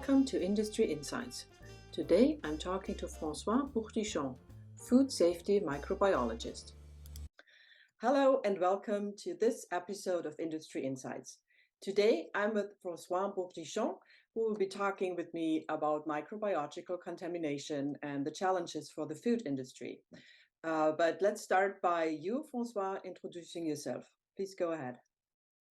Welcome to Industry Insights. Today I'm talking to Francois Bourdichon, food safety microbiologist. Hello and welcome to this episode of Industry Insights. Today I'm with Francois Bourdichon, who will be talking with me about microbiological contamination and the challenges for the food industry. But let's start by you, Francois, introducing yourself. Please go ahead.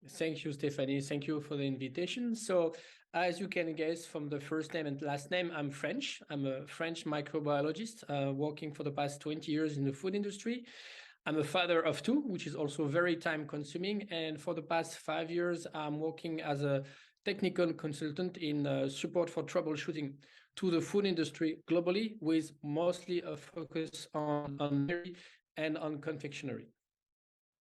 Thank you, Stephanie. Thank you for the invitation. So, as you can guess from the first name and last name, I'm French. I'm a French microbiologist working for the past 20 years in the food industry. I'm a father of two, which is also very time consuming. And for the past 5 years, I'm working as a technical consultant in support for troubleshooting to the food industry globally, with mostly a focus on dairy and on confectionery.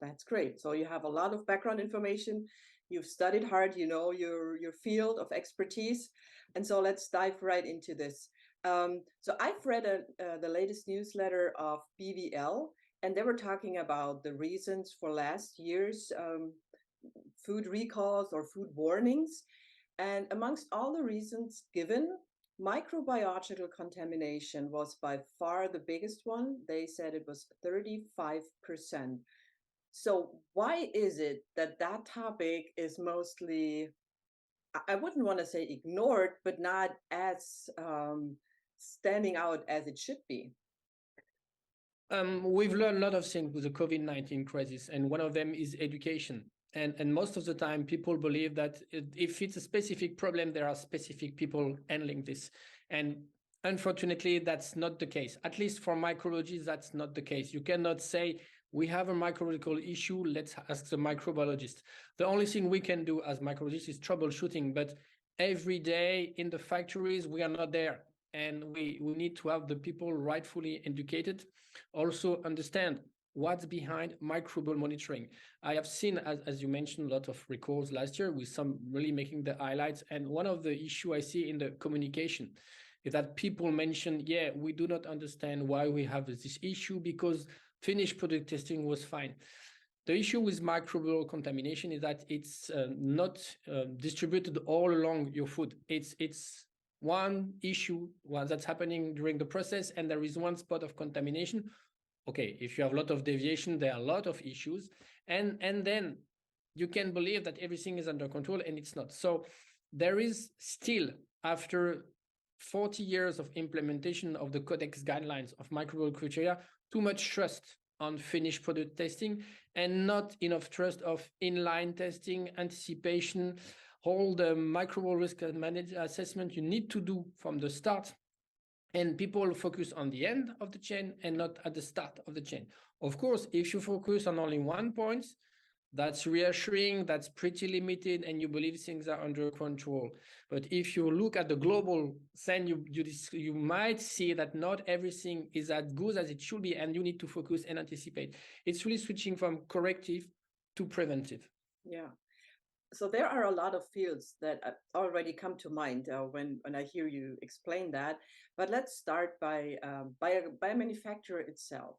That's great. So you have a lot of background information. You've studied hard, you know your field of expertise. And so let's dive right into this. So I've read the latest newsletter of BVL, and they were talking about the reasons for last year's food recalls or food warnings. And amongst all the reasons given, microbiological contamination was by far the biggest one. They said it was 35%. So why is it that that topic is mostly, I wouldn't want to say ignored, but not as standing out as it should be? We've learned a lot of things with the COVID-19 crisis, and one of them is education. And most of the time, people believe that if it's a specific problem, there are specific people handling this. And unfortunately, that's not the case. At least for microbiology, that's not the case. You cannot say, we have a microbiological issue, let's ask the microbiologist. The only thing we can do as microbiologists is troubleshooting, but every day in the factories, we are not there. And we need to have the people rightfully educated, also understand what's behind microbial monitoring. I have seen, as you mentioned, a lot of recalls last year with some really making the highlights. And one of the issue I see in the communication is that people mention, yeah, we do not understand why we have this issue because finished product testing was fine. The issue with microbial contamination is that it's not distributed all along your food. It's one issue that's happening during the process, and there is one spot of contamination. Okay, if you have a lot of deviation, there are a lot of issues, and then you can believe that everything is under control, and it's not. So there is still, after 40 years of implementation of the Codex guidelines of microbial criteria, too much trust on finished product testing and not enough trust of inline testing, anticipation, all the microbial risk assessment you need to do from the start. And people focus on the end of the chain and not at the start of the chain. Of course, if you focus on only one point, that's reassuring, that's pretty limited, and you believe things are under control. But if you look at the global scene, you might see that not everything is as good as it should be, and you need to focus and anticipate. It's really switching from corrective to preventive. Yeah. So there are a lot of fields that already come to mind when I hear you explain that. But let's start by a manufacturer itself.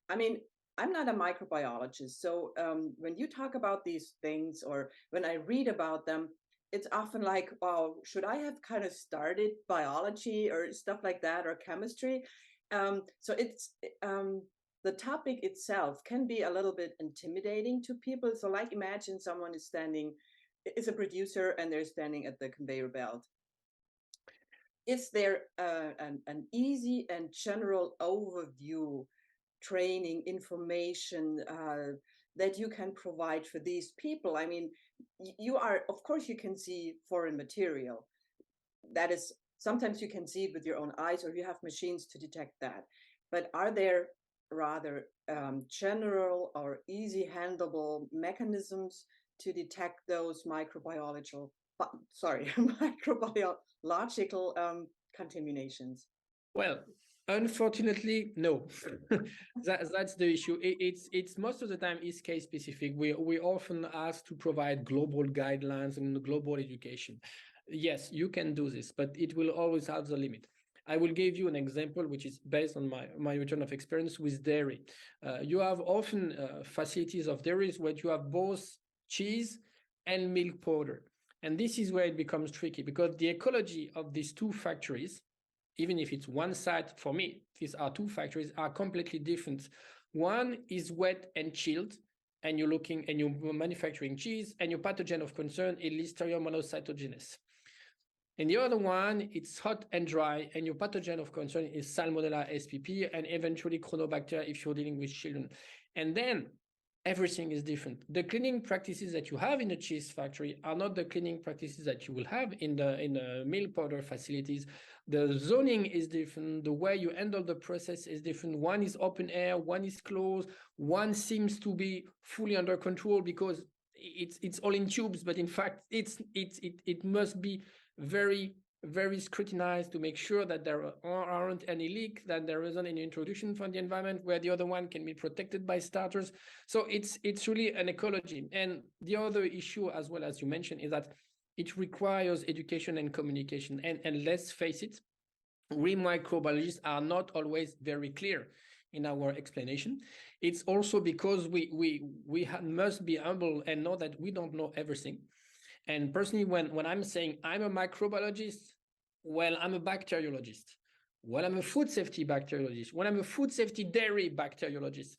I mean, I'm not a microbiologist, so when you talk about these things or when I read about them, it's often like, wow, should I have kind of started biology or stuff like that or chemistry? So it's the topic itself can be a little bit intimidating to people. So like imagine someone is a producer and they're standing at the conveyor belt. Is there an easy and general overview training information that you can provide for these people? I mean, you are, of course, you can see foreign material. That is, sometimes you can see it with your own eyes, or you have machines to detect that. But are there rather general or easy handleable mechanisms to detect those microbiological contaminations? Well, unfortunately, no. That's the issue. It's most of the time is case specific. We often ask to provide global guidelines and global education. Yes, you can do this, but it will always have the limit. I will give you an example, which is based on my return of experience with dairy. You have often facilities of dairies where you have both cheese and milk powder. And this is where it becomes tricky, because the ecology of these two factories, even if it's one site, for me, these are two factories, are completely different. One is wet and chilled, and you're looking and you're manufacturing cheese, and your pathogen of concern is Listeria monocytogenes. And the other one, it's hot and dry, and your pathogen of concern is Salmonella spp, and eventually Chronobacter if you're dealing with children. And then everything is different. The cleaning practices that you have in the cheese factory are not the cleaning practices that you will have in the milk powder facilities. The zoning is different. The way you handle the process is different. One is open air, one is closed. One seems to be fully under control because it's all in tubes, but in fact it must be very scrutinized to make sure that there aren't any leaks, that there isn't any introduction from the environment, where the other one can be protected by starters. So it's really an ecology. And the other issue, as well as you mentioned, is that it requires education and communication. And let's face it, we microbiologists are not always very clear in our explanation. It's also because we must be humble and know that we don't know everything. And personally, when I'm saying I'm a microbiologist, well, I'm a bacteriologist. Well, I'm a food safety bacteriologist. Well, I'm a food safety dairy bacteriologist.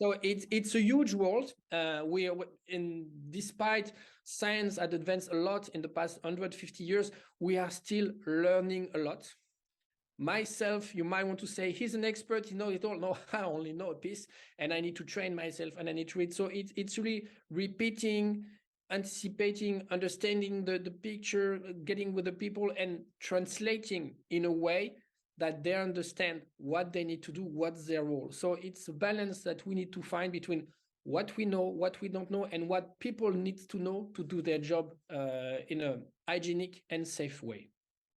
So it's a huge world. Despite science had advanced a lot in the past 150 years, we are still learning a lot. Myself, you might want to say, he's an expert, he knows it all. No, I only know a piece, and I need to train myself, and I need to read. So it's really repeating, anticipating, understanding the picture, getting with the people, and translating in a way that they understand what they need to do, what's their role. So it's a balance that we need to find between what we know, what we don't know, and what people need to know to do their job in a hygienic and safe way.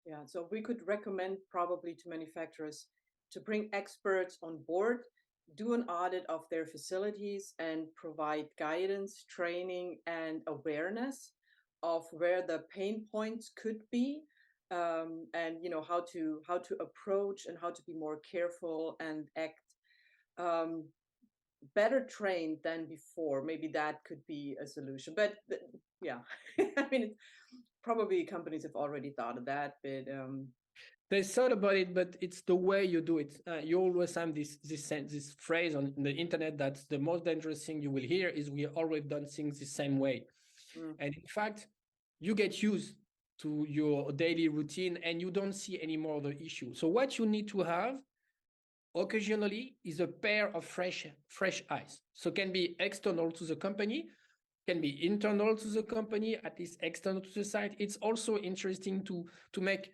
Yeah, so we could recommend probably to manufacturers to bring experts on board, do an audit of their facilities, and provide guidance, training, and awareness of where the pain points could be, and how to approach and how to be more careful and act um, better trained than before. Maybe that could be a solution. But yeah, I mean, probably companies have already thought of that, but they thought about it, but it's the way you do it. You always have this phrase on the internet that the most dangerous thing you will hear is we already done things the same way. And in fact, you get used to your daily routine and you don't see any more of the issue. So what you need to have occasionally is a pair of fresh eyes. So can be external to the company, can be internal to the company, at least external to the site. It's also interesting to make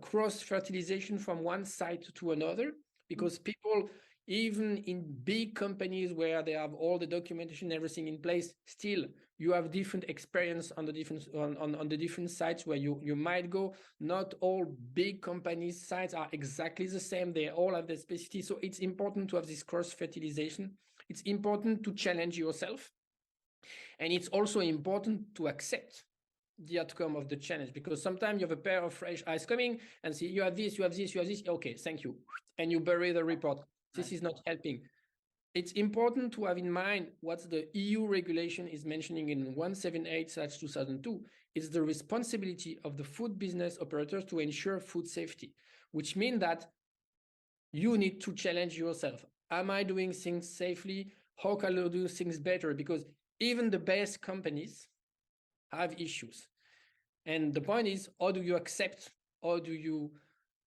cross-fertilization from one site to another, because people, even in big companies where they have all the documentation, everything in place, still you have different experience on the different on the different sites where you might go. Not all big companies' sites are exactly the same. They all have their specificity. So it's important to have this cross-fertilization. It's important to challenge yourself. And it's also important to accept the outcome of the challenge, because sometimes you have a pair of fresh eyes coming and say, you have this, you have this, you have this. Okay, thank you. And you bury the report. This is not helping. It's important to have in mind what the EU regulation is mentioning in 178/2002. It's the responsibility of the food business operators to ensure food safety, which means that you need to challenge yourself. Am I doing things safely? How can I do things better? Because even the best companies have issues. And the point is, how do you accept, how do you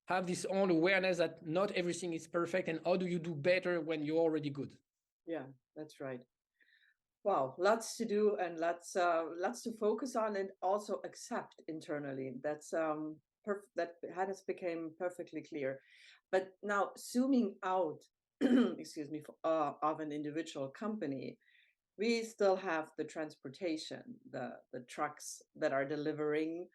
have this own awareness that not everything is perfect, and how do you do better when you're already good? Yeah, that's right. Wow, lots to do and lots to focus on and also accept internally. That has become perfectly clear. But now zooming out, excuse me, of an individual company, we still have the transportation, the trucks that are delivering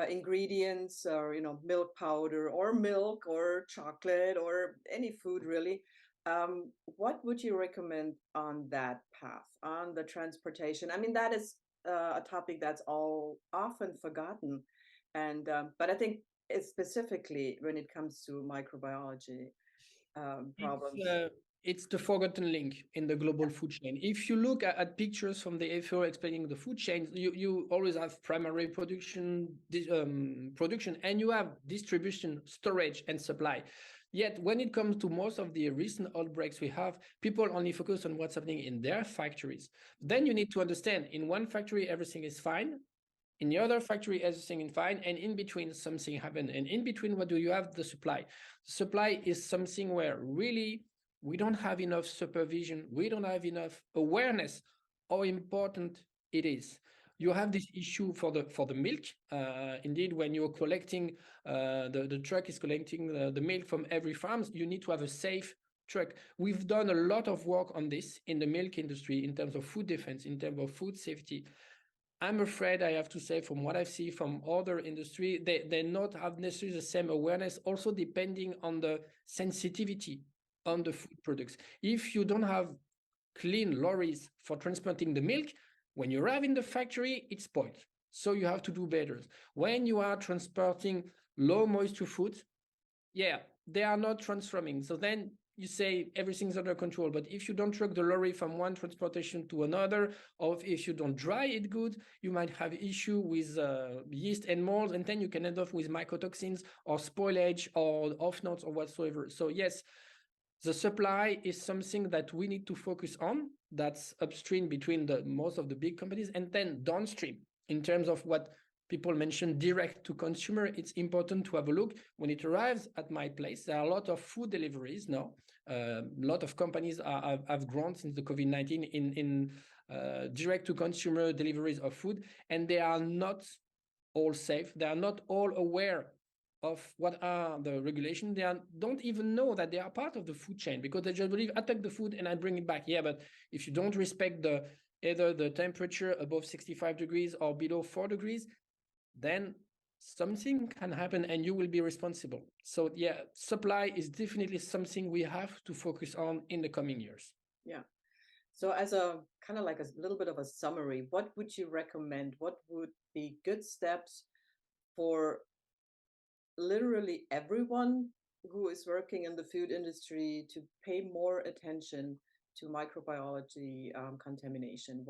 ingredients, or milk powder or milk or chocolate or any food really. What would you recommend on that path, on the transportation? I mean, that is a topic that's all often forgotten, and but I think it's specifically when it comes to microbiology problems. it's the forgotten link in the global food chain. If you look at pictures from the FAO explaining the food chains, you always have primary production, production, and you have distribution, storage, and supply. Yet when it comes to most of the recent outbreaks we have, people only focus on what's happening in their factories. Then you need to understand, in one factory, everything is fine. In the other factory, everything is fine, and in between something happened. And in between, what do you have? The supply. The supply is something where really we don't have enough supervision, we don't have enough awareness how important it is. You have this issue for the milk. Indeed, when you're collecting, the truck is collecting the milk from every farm, you need to have a safe truck. We've done a lot of work on this in the milk industry in terms of food defense, in terms of food safety. I'm afraid I have to say, from what I see from other industry, they not have necessarily the same awareness, also depending on the sensitivity on the food products. If you don't have clean lorries for transporting the milk, when you arrive in the factory, it's spoiled. So you have to do better. When you are transporting low moisture foods, yeah, they are not transforming. So then you say everything's under control. But if you don't truck the lorry from one transportation to another, or if you don't dry it good, you might have issue with yeast and molds, and then you can end up with mycotoxins or spoilage or off notes or whatsoever. So yes, the supply is something that we need to focus on. That's upstream between the most of the big companies, and then downstream in terms of what people mention direct to consumer. It's important to have a look when it arrives at my place. There are a lot of food deliveries now. A lot of companies have grown since the COVID-19 in direct to consumer deliveries of food, and they are not all safe. They are not all aware of what are the regulations. They don't even know that they are part of the food chain, because they just believe, I take the food and I bring it back. Yeah, but if you don't respect either the temperature above 65 degrees or below 4 degrees, then something can happen and you will be responsible. So yeah, supply is definitely something we have to focus on in the coming years. Yeah. So as a kind of like a little bit of a summary, what would you recommend? What would be good steps for literally everyone who is working in the food industry to pay more attention to microbiology contamination?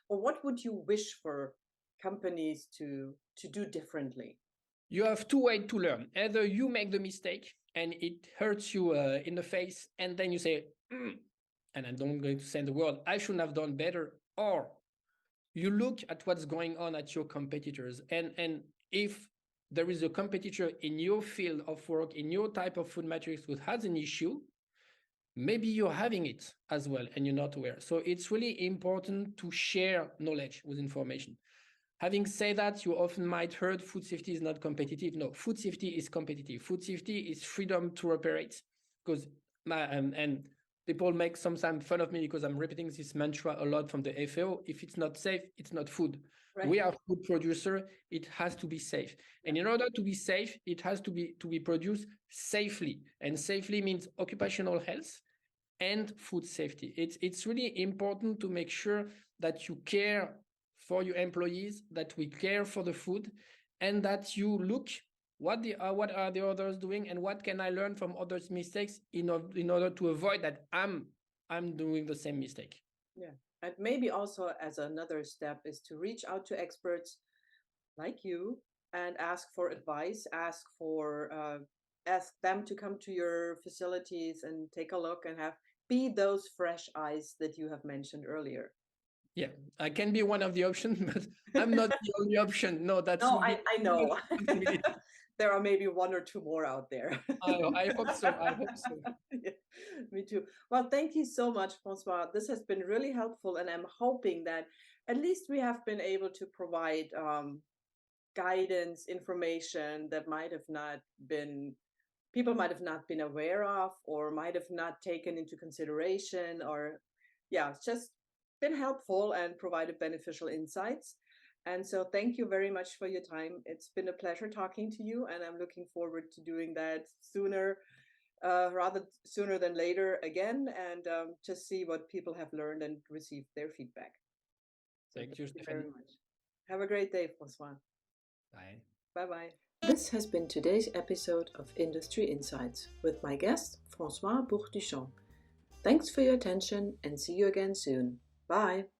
What would you wish for companies to do differently? You have two ways to learn. Either you make the mistake and it hurts you in the face, and then you say, and I'm not going to say the word, I shouldn't have done better. Or you look at what's going on at your competitors, and if there is a competitor in your field of work, in your type of food matrix, who has an issue, maybe you're having it as well and you're not aware. So it's really important to share knowledge with information. Having said that, you often might heard food safety is not competitive. No, food safety is competitive. Food safety is freedom to operate. Because and people make sometimes fun of me because I'm repeating this mantra a lot from the FAO. If it's not safe, it's not food. Right. We are food producer. It has to be safe, and in order to be safe, it has to be produced safely. And safely means occupational health and food safety. It's really important to make sure that you care for your employees, that we care for the food, and that you look what are the others doing and what can I learn from others' mistakes in order to avoid that I'm doing the same mistake. Yeah, and maybe also as another step is to reach out to experts like you and ask for advice, ask them to come to your facilities and take a look and be those fresh eyes that you have mentioned earlier. Yeah, I can be one of the options, but I'm not the only option. No, I know. There are maybe one or two more out there. I hope so. I hope so. Yeah, me too. Well, thank you so much, Francois. This has been really helpful, and I'm hoping that at least we have been able to provide guidance, information that people might have not been aware of, or might have not taken into consideration, or yeah, it's just been helpful and provided beneficial insights. And so thank you very much for your time. It's been a pleasure talking to you, and I'm looking forward to doing that rather sooner than later again, and just see what people have learned and receive their feedback. So thank you very much. Have a great day, Francois. Bye. Bye-bye. This has been today's episode of Industry Insights with my guest, Francois Bourdichon. Thanks for your attention and see you again soon. Bye.